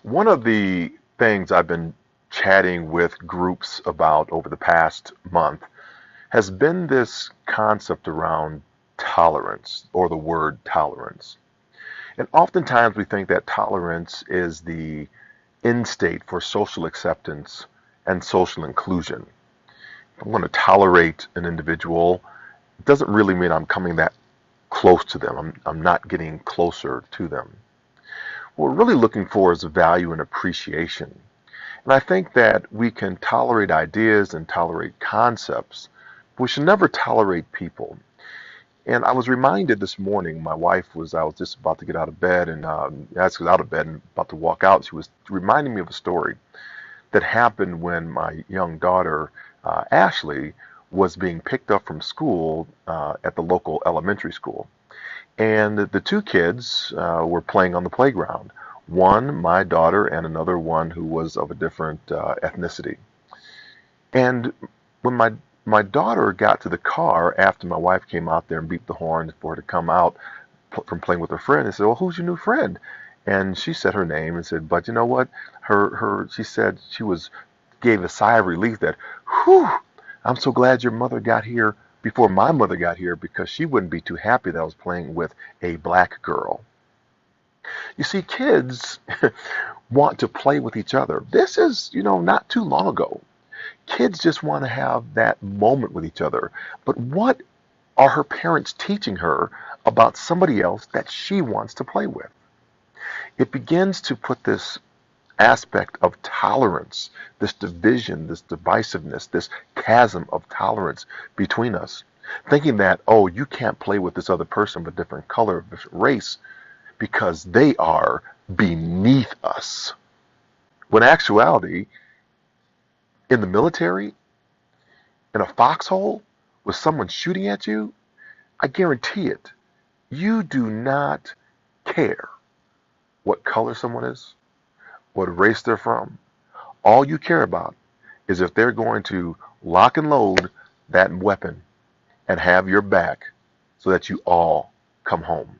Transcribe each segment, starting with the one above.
One of the things I've been chatting with groups about over the past month has been this concept around tolerance or the word tolerance. And oftentimes we think that tolerance is the end state for social acceptance and social inclusion. If I'm going to tolerate an individual, it doesn't really mean I'm coming that close to them. I'm not getting closer to them. What we're really looking for is value and appreciation. And I think that we can tolerate ideas and tolerate concepts, but we should never tolerate people. And I was reminded this morning, I was just about to get out of bed and I was out of bed and about to walk out. She was reminding me of a story that happened when my young daughter, Ashley, was being picked up from school at the local elementary school. And the two kids were playing on the playground. One, my daughter, and another one who was of a different ethnicity. And when my daughter got to the car after my wife came out there and beeped the horn for her to come out from playing with her friend, and said, "Well, who's your new friend?" And she said her name and said, "But you know what? Her she said she was gave a sigh of relief that, whew, I'm so glad your mother got here before my mother got here because she wouldn't be too happy that I was playing with a black girl." You see, kids want to play with each other. This is, not too long ago. Kids just want to have that moment with each other. But what are her parents teaching her about somebody else that she wants to play with? It begins to put this aspect of tolerance, this division, this divisiveness, this chasm of tolerance between us. Thinking that, oh, you can't play with this other person of a different color, of a different race, because they are beneath us. When in actuality, in the military, in a foxhole, with someone shooting at you, I guarantee it, you do not care what color someone is, what race they're from. All you care about is if they're going to lock and load that weapon and have your back so that you all come home.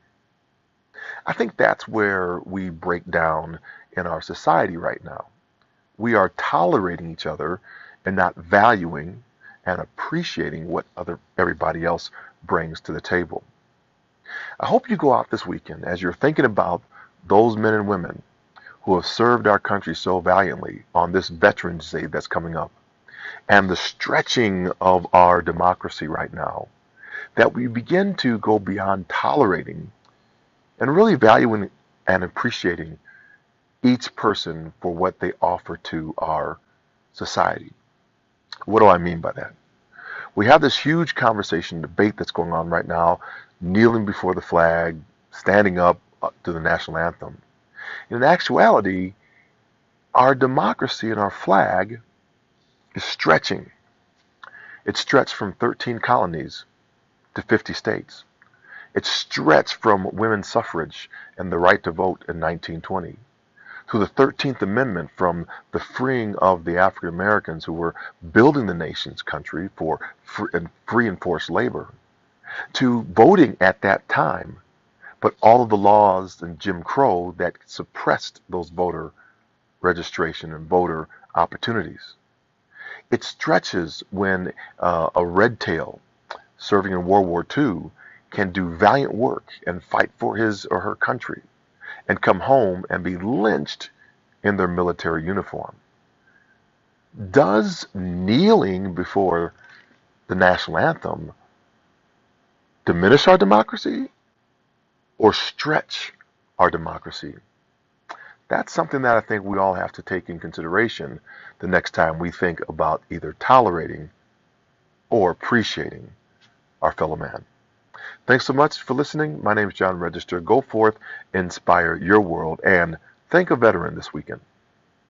I think that's where we break down in our society right now. We are tolerating each other and not valuing and appreciating what everybody else brings to the table. I hope you go out this weekend as you're thinking about those men and women who have served our country so valiantly on this Veterans Day that's coming up, and the stretching of our democracy right now, that we begin to go beyond tolerating and really valuing and appreciating each person for what they offer to our society. What do I mean by that? We have this huge conversation, debate that's going on right now, kneeling before the flag, standing up to the national anthem. In actuality, our democracy and our flag is stretching. It's stretched from 13 colonies to 50 states. It's stretched from women's suffrage and the right to vote in 1920 to the 13th Amendment, from the freeing of the African Americans who were building the nation's country for free and forced labor, to voting at that time, but all of the laws and Jim Crow that suppressed those voter registration and voter opportunities. It stretches when a red tail serving in World War II can do valiant work and fight for his or her country and come home and be lynched in their military uniform. Does kneeling before the national anthem diminish our democracy or stretch our democracy? That's something that I think we all have to take in consideration the next time we think about either tolerating or appreciating our fellow man. Thanks so much for listening. My name is John Register. Go forth, inspire your world, and thank a veteran this weekend.